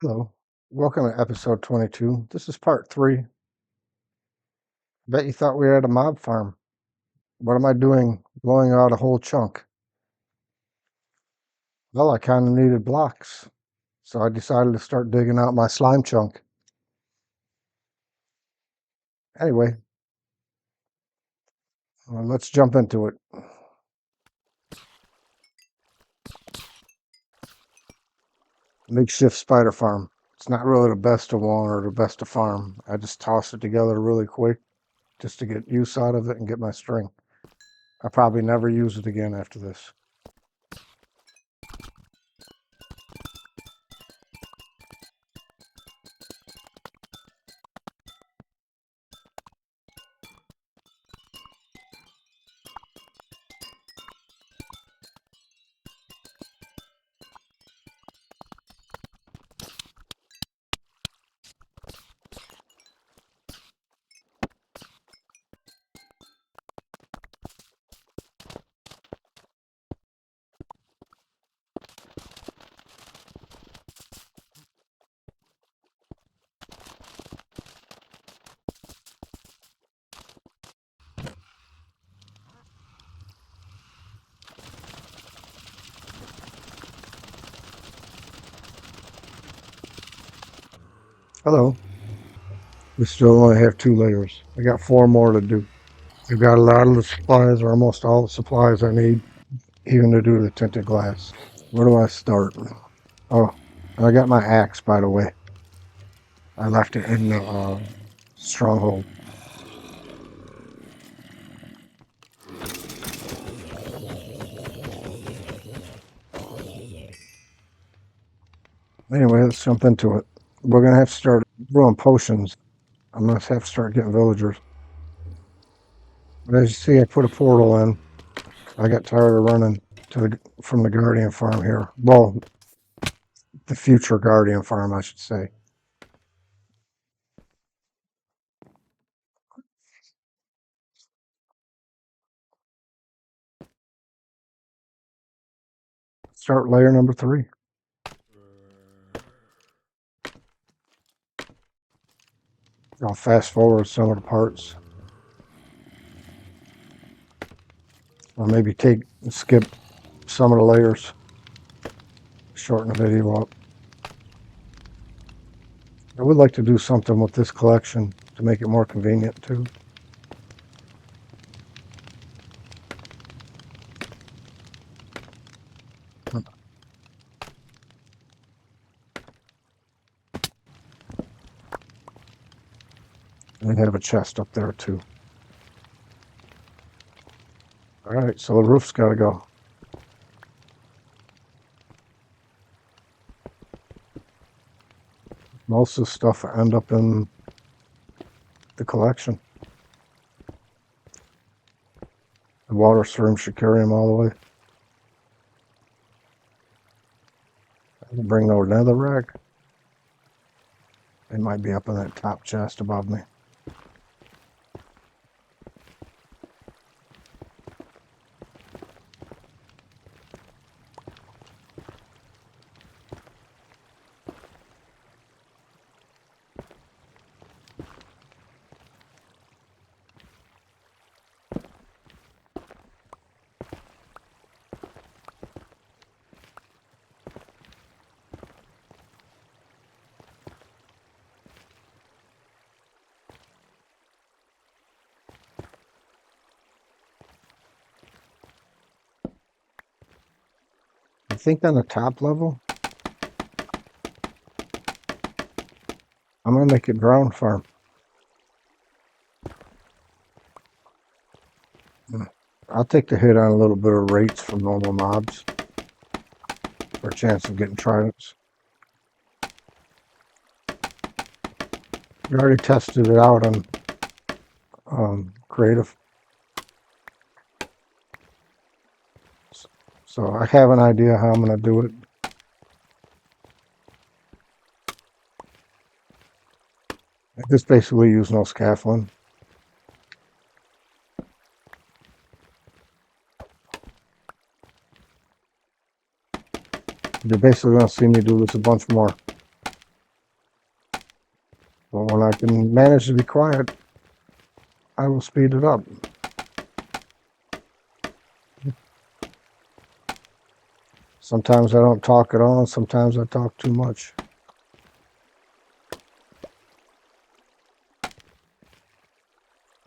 Hello. Welcome to episode 22. This is part 3. Bet you thought we were at a mob farm. What am I doing blowing out a whole chunk? Well, I kind of needed blocks, so I decided to start digging out my slime chunk. Anyway, let's jump into it. Makeshift spider farm. It's not really the best to want or the best to farm. I just toss it together really quick just to get use out of it and get my string. I probably never use it again after this. Hello. We still only have 2 layers. I got 4 more to do. I've got a lot of the supplies, or almost all the supplies I need, even to do the tinted glass. Where do I start? Oh, I got my axe, by the way. I left it in the stronghold. Anyway, let's jump into it. We're going to have to start brewing potions. I'm going to have to start getting villagers. But as you see, I put a portal in. I got tired of running from the Guardian farm here. Well, the future Guardian farm, I should say. Start layer number 3. I'll fast forward some of the parts. Or maybe skip some of the layers. Shorten the video up. I would like to do something with this collection to make it more convenient too. And have a chest up there too. All right, so the roof's got to go. Most of the stuff will end up in the collection. The water stream should carry them all the way. I can bring no netherrack. They might be up in that top chest above me. I think on the top level, I'm going to make it ground farm. I'll take the hit on a little bit of rates from normal mobs for a chance of getting tridents. We already tested it out on creative. So I have an idea how I'm going to do it. I just basically use no scaffolding. You're basically going to see me do this a bunch more. But when I can manage to be quiet, I will speed it up. Sometimes I don't talk at all, and sometimes I talk too much.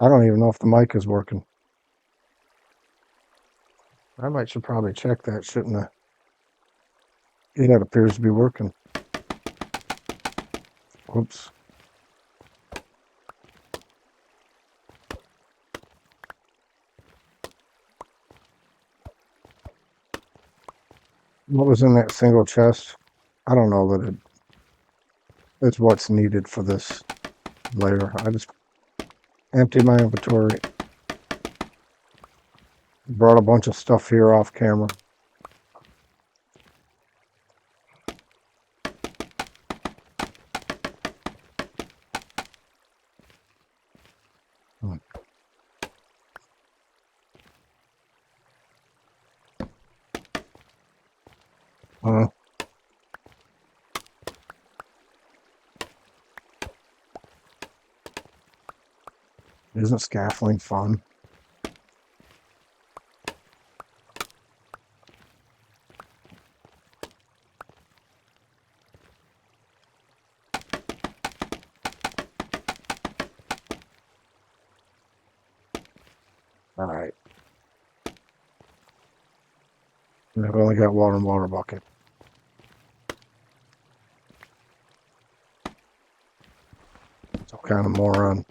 I don't even know if the mic is working. Should probably check that, shouldn't I? Yeah, it appears to be working. Whoops. What was in that single chest? I don't know that it's what's needed for this layer. I just emptied my inventory. Brought a bunch of stuff here off camera. Uh, isn't scaffolding fun? All right. I've only got water and water bucket. Some kind of moron.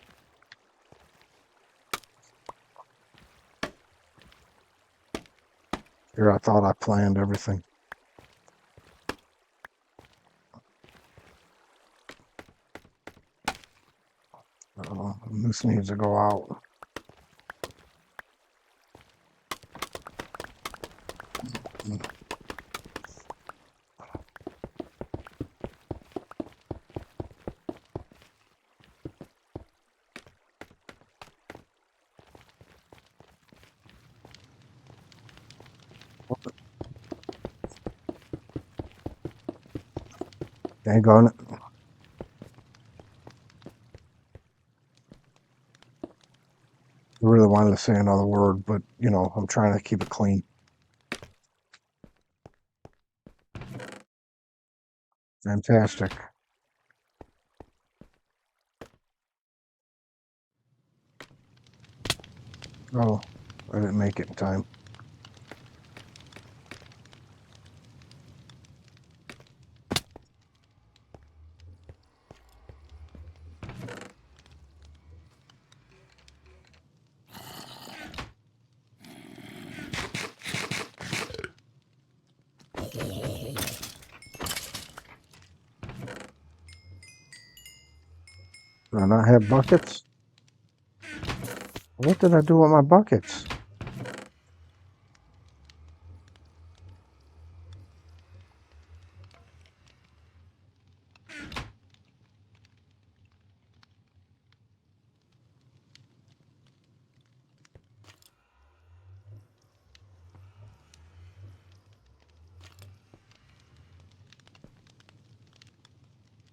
Here I thought I planned everything. This needs to go out. Dang on it. I really wanted to say another word, but you know, I'm trying to keep it clean. Fantastic. Oh, I didn't make it in time. Do I not have buckets? What did I do with my buckets?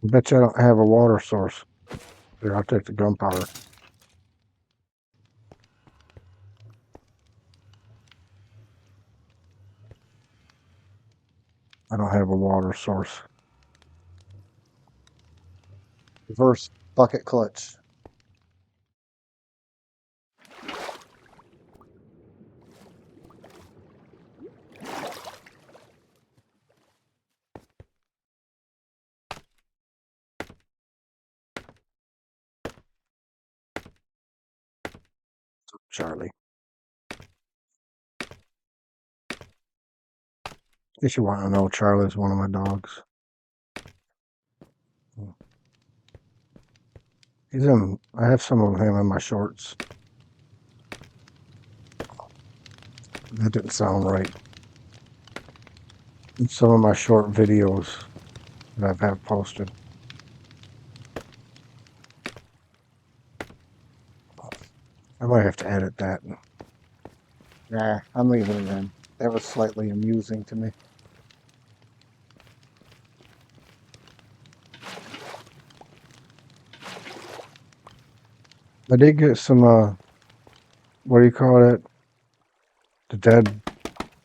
I bet you I don't have a water source. Here, I'll take the gunpowder. I don't have a water source. Reverse bucket clutch. Charlie. If you want to know, Charlie's one of my dogs. I have some of him in my shorts. That didn't sound right. In some of my short videos that I've had posted. I might have to edit that. Nah, I'm leaving it in. That was slightly amusing to me. I did get some, what do you call it? The dead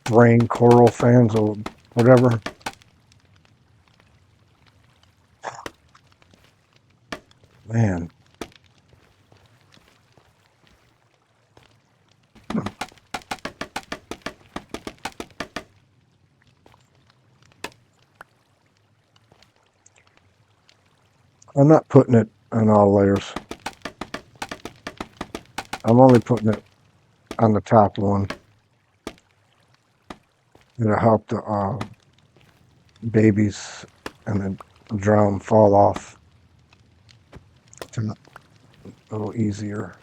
brain coral fans or whatever. Man, I'm not putting it on all layers. I'm only putting it on the top one. It'll help the babies and the drown fall off a little easier.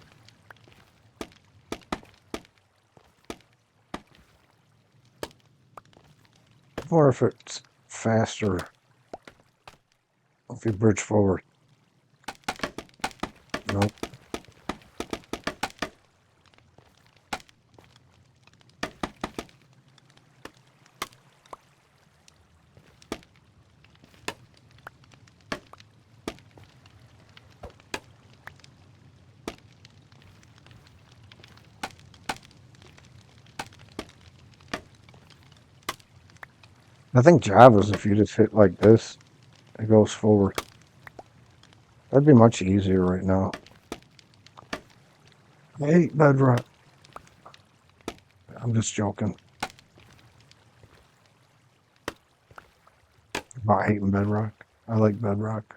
Or if it's faster if you bridge forward. Nope. I think Java's, if you just hit like this, it goes forward. That'd be much easier right now. I hate bedrock. I'm just joking about hating bedrock. I like bedrock.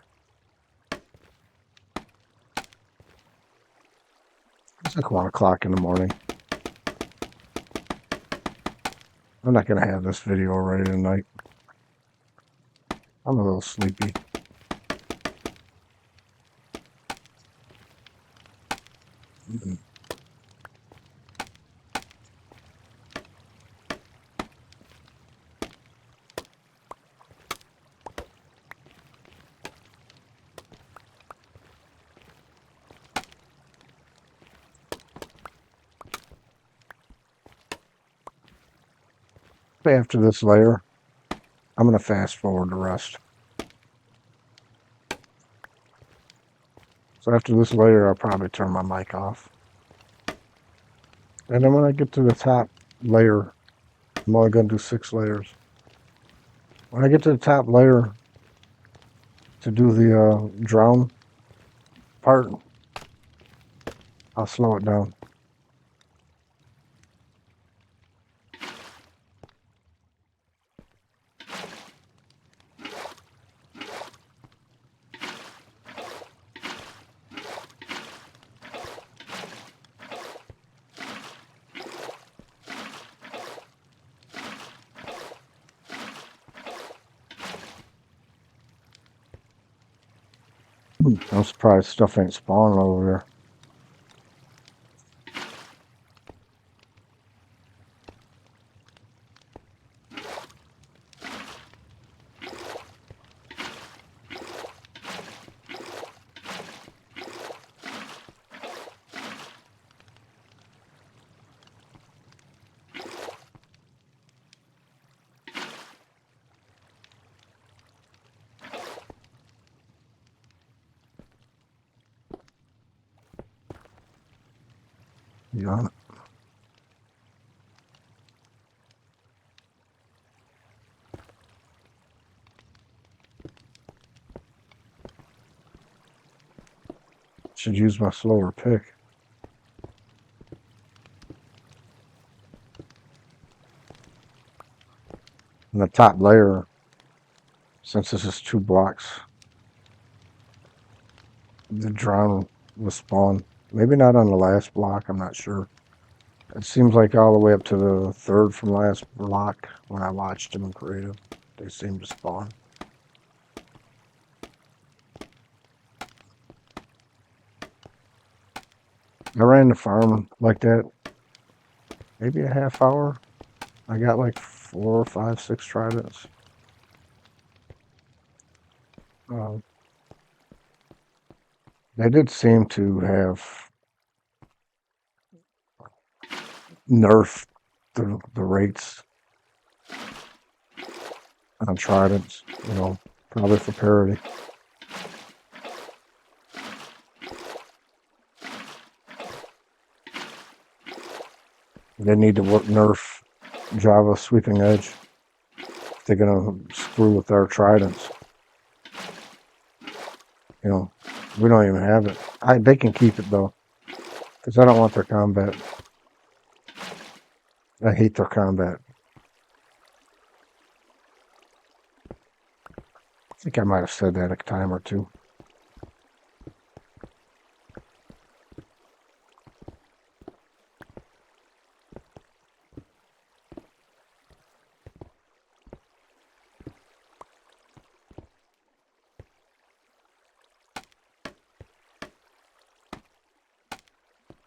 It's like 1 o'clock in the morning. I'm not going to have this video ready tonight. I'm a little sleepy. After this layer, I'm going to fast forward the rest. So after this layer, I'll probably turn my mic off. And then when I get to the top layer, I'm only going to do 6 layers. When I get to the top layer to do the drown part, I'll slow it down. I'm surprised stuff ain't spawning over there. You on it? Should use my slower pick. And the top layer, since this is 2 blocks, the drown will spawn. Maybe not on the last block, I'm not sure. It seems like all the way up to the 3rd from last block when I watched them in creative, they seem to spawn. I ran the farm like that maybe a half hour. I got like 4, 5, 6 tridents. They did seem to have nerfed the rates on tridents, you know, probably for parity. They need to nerf Java sweeping edge. They're gonna screw with our tridents. You know, we don't even have it. They can keep it though, because I don't want their combat. I hate their combat. I think I might have said that a time or two.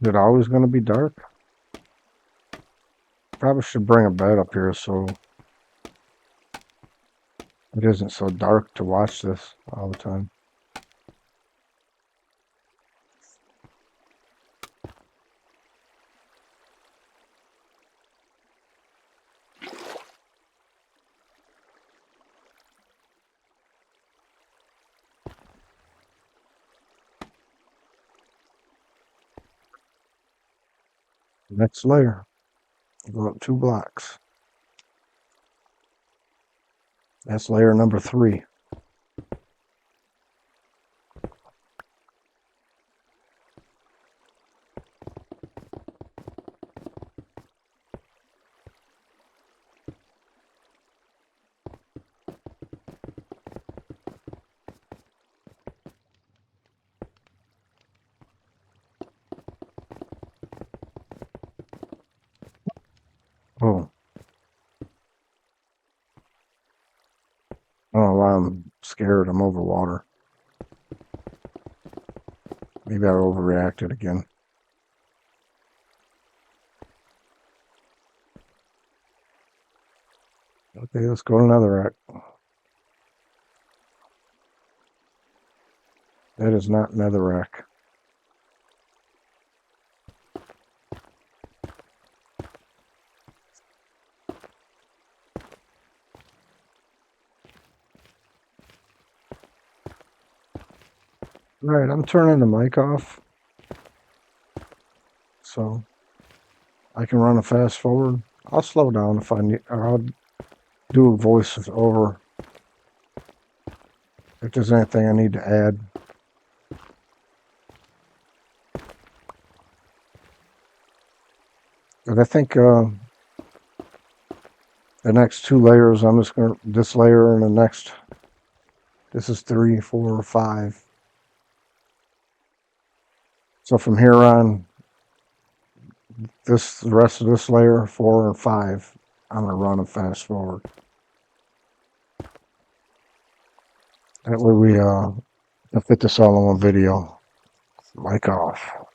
Is it always going to be dark? Probably should bring a bed up here so it isn't so dark to watch this all the time. Next layer. Go up 2 blocks. That's layer number 3. Oh, I don't know why I'm scared. I'm over water. Maybe I overreacted again. Okay, let's go to netherrack. That is not netherrack. Alright, I'm turning the mic off so I can run a fast forward. I'll slow down if I need, or I'll do a voice over if there's anything I need to add. But I think the next 2 layers, I'm just going to, this layer and the next, this is 3, 4, 5. So from here on, the rest of this layer, 4 and 5, I'm going to run and fast forward. That way we can fit this all in one video. Mic off.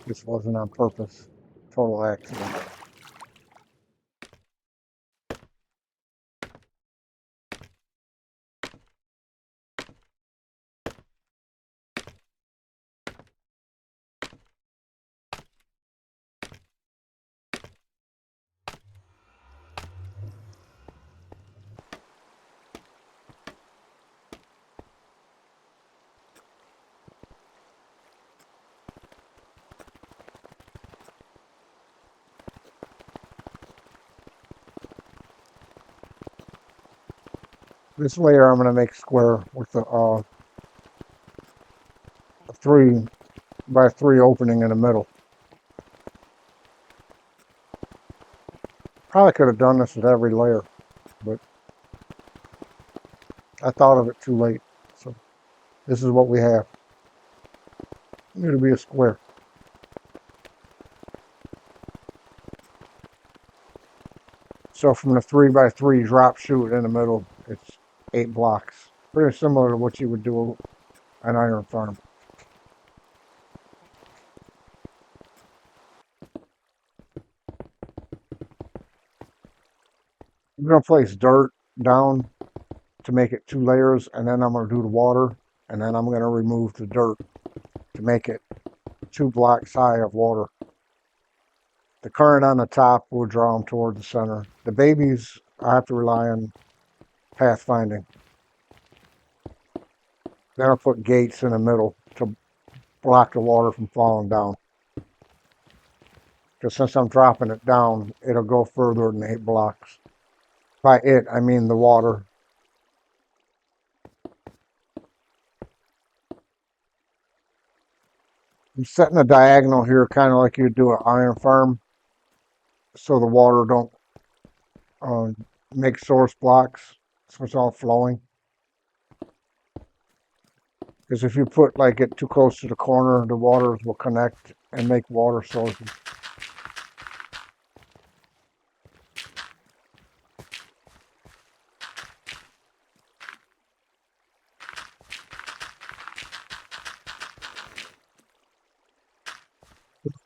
This wasn't on purpose. Total accident. This layer I'm going to make square with a 3x3 opening in the middle. Probably could have done this with every layer, but I thought of it too late. So this is what we have. It'll be a square. So from the 3x3 drop chute in the middle, it's 8 blocks. Pretty similar to what you would do an iron farm. I'm going to place dirt down to make it 2 layers, and then I'm going to do the water, and then I'm going to remove the dirt to make it 2 blocks high of water. The current on the top will draw them toward the center. The babies, I have to rely on pathfinding. Then I'll put gates in the middle to block the water from falling down. Because since I'm dropping it down, it'll go further than 8 blocks. By it, I mean the water. I'm setting a diagonal here, kind of like you do an iron farm, so the water don't uh, make source blocks, so it's all flowing. Because if you put like it too close to the corner, the waters will connect and make water sources.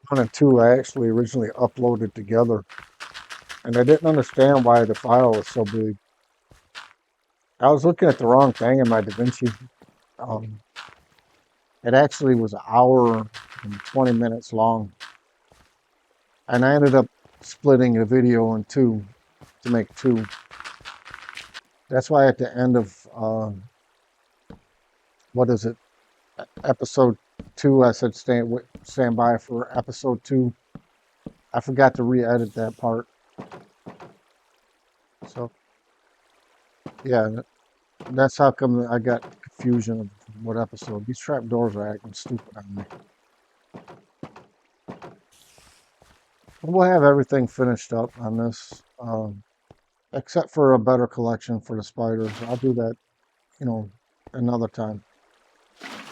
One and two I actually originally uploaded together, and I didn't understand why the file was so big. I was looking at the wrong thing in my DaVinci. Um, it actually was an hour and 20 minutes long, and I ended up splitting the video in two to make two. That's why at the end of what is it, episode 2, I said stand by for episode 2. I forgot to re-edit that part. So yeah, that's how come I got confusion of what episode. These trap doors are acting stupid on me. We'll have everything finished up on this, except for a better collection for the spiders. I'll do that, another time.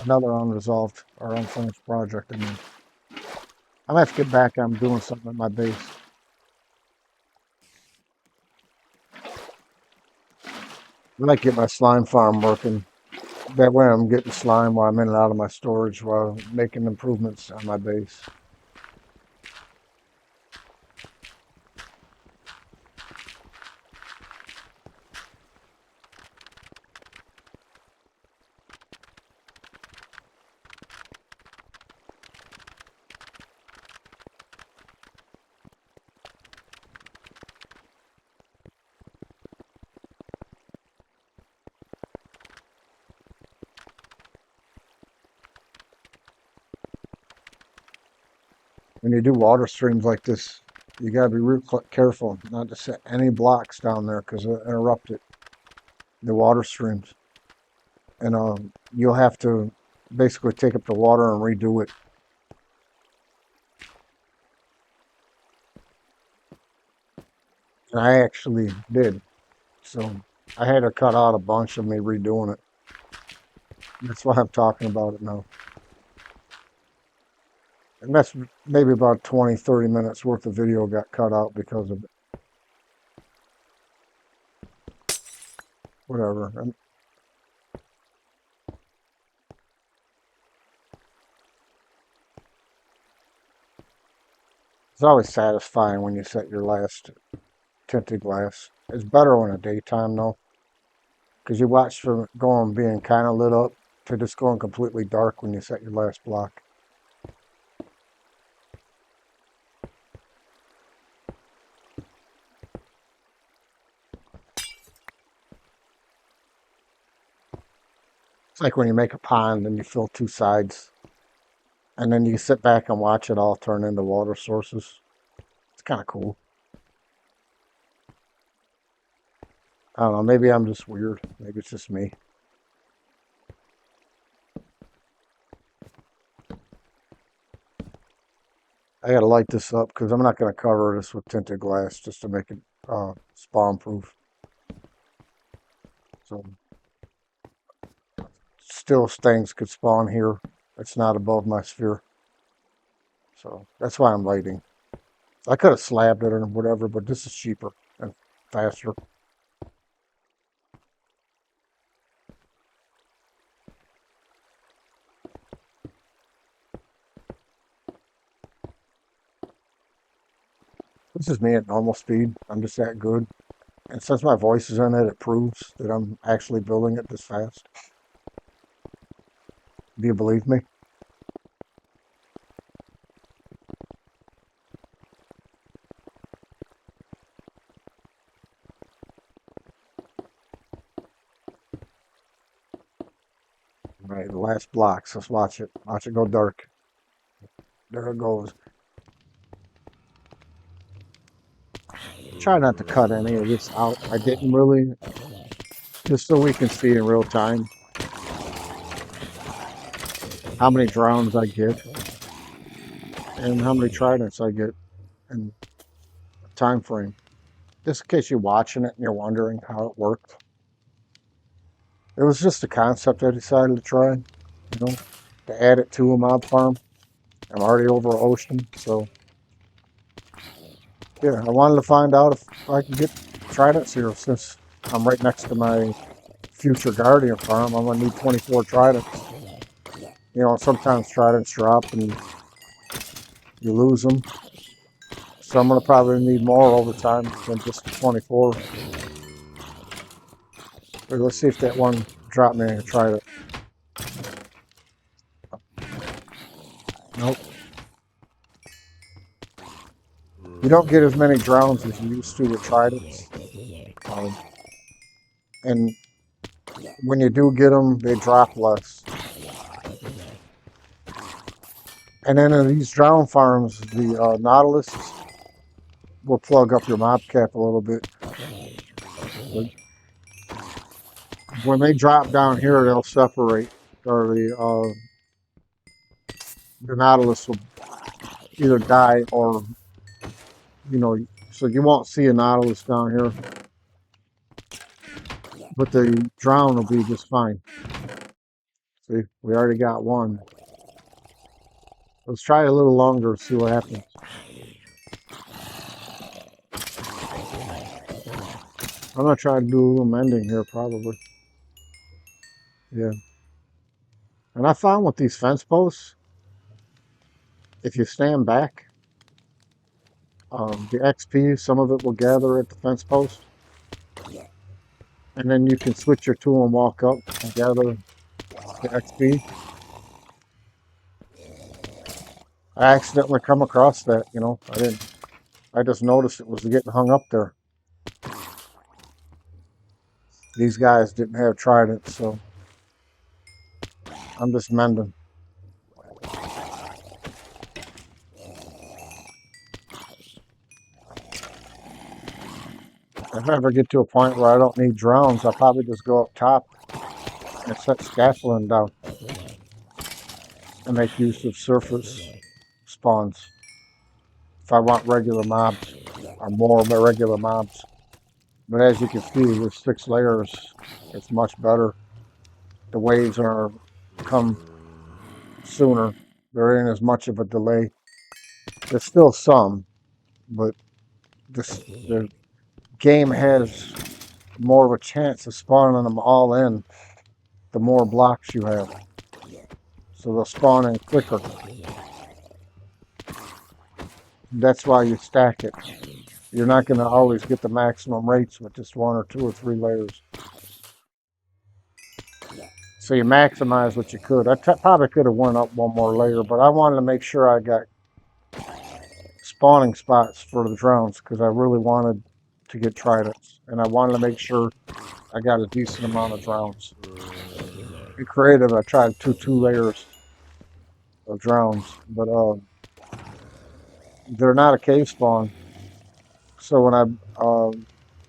Another unresolved or unfinished project. I mean, I'm gonna have to get back on doing something at my base. I might get my slime farm working. That way I'm getting slime while I'm in and out of my storage while making improvements on my base. When you do water streams like this, you gotta be real careful not to set any blocks down there because it'll interrupt the water streams. And you'll have to basically take up the water and redo it. And I actually did. So I had to cut out a bunch of me redoing it. That's why I'm talking about it now. And that's maybe about 20, 30 minutes worth of video got cut out because of it. Whatever. It's always satisfying when you set your last tinted glass. It's better when it's daytime though, because you watch from going being kind of lit up to just going completely dark when you set your last block. It's like when you make a pond and you fill two sides, and then you sit back and watch it all turn into water sources. It's kind of cool. I don't know, maybe I'm just weird. Maybe it's just me. I gotta light this up because I'm not gonna cover this with tinted glass just to make it spawn proof. So still things could spawn here. It's not above my sphere. So that's why I'm lighting. I could have slabbed it or whatever, but this is cheaper and faster. This is me at normal speed. I'm just that good. And since my voice is in it, it proves that I'm actually building it this fast. Do you believe me? All right, the last blocks. Let's watch it. Watch it go dark. There it goes. Try not to cut any of this out. I didn't really, just so we can see in real time how many drowns I get and how many tridents I get in a time frame. Just in case you're watching it and you're wondering how it worked. It was just a concept I decided to try, to add it to a mob farm. I'm already over an ocean, so yeah, I wanted to find out if I could get tridents here since I'm right next to my future guardian farm. I'm gonna need 24 tridents. Sometimes tridents drop and you lose them. So I'm gonna probably need more over time than just the 24. But let's see if that one dropped me a trident. Nope. You don't get as many drowns as you used to with tridents. And when you do get them, they drop less. And then in these drown farms, the Nautilus will plug up your mob cap a little bit. But when they drop down here, they'll separate, or the Nautilus will either die or, so you won't see a Nautilus down here. But the drown will be just fine. See, we already got one. Let's try a little longer, see what happens. I'm gonna try to do a little mending here, probably. Yeah. And I found with these fence posts, if you stand back, the XP, some of it will gather at the fence post. And then you can switch your tool and walk up and gather the XP. I accidentally come across that, I just noticed it was getting hung up there. These guys didn't have tridents, so I'm just mending. If I ever get to a point where I don't need drones, I'll probably just go up top and set scaffolding down and make use of surface spawns if I want regular mobs or more of my regular mobs. But as you can see, with 6 layers, it's much better. The waves come sooner. There ain't as much of a delay. There's still some, but the game has more of a chance of spawning them all in the more blocks you have. So they'll spawn in quicker. That's why you stack it. You're not going to always get the maximum rates with just one or two or three layers. So you maximize what you could. Probably could have went up one more layer, but I wanted to make sure I got spawning spots for the drones because I really wanted to get tridents, and I wanted to make sure I got a decent amount of drones. In creative, I tried two layers of drones, but they're not a cave spawn. So when I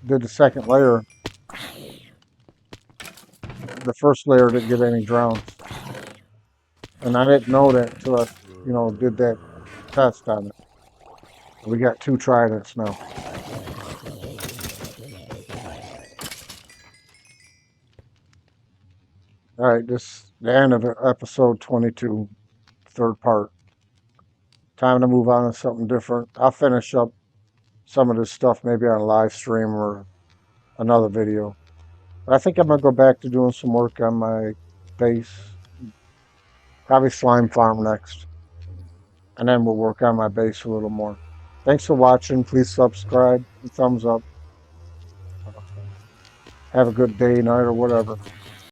did the second layer, the first layer didn't get any drones, and I didn't know that until I, did that test on it. We got two tridents now. All right, this the end of episode 22, third part. Time to move on to something different. I'll finish up some of this stuff maybe on a live stream or another video. But I think I'm gonna go back to doing some work on my base. Probably slime farm next, and then we'll work on my base a little more. Thanks for watching. Please subscribe and thumbs up. Have a good day, night, or whatever.